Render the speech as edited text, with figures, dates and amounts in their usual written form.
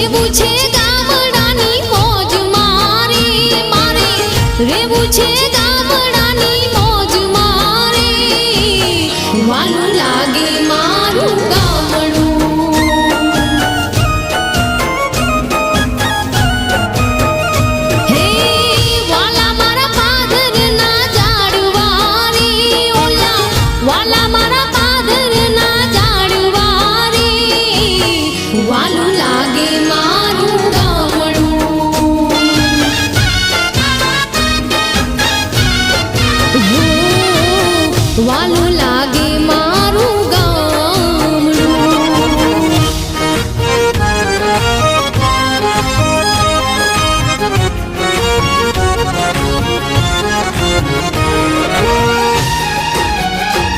રેવું છે ગામડાની મોજ મારે મારે રેવું છે ગામડાની મોજ મારે વાલું લાગે મારું ગામડું હે વાલા મારા પાદરના ઝાડવા રે ઓલા વાલા મારા પાદરના ઝાડવા રે વાલું લાગે મારું ગામડું વાલું લાગે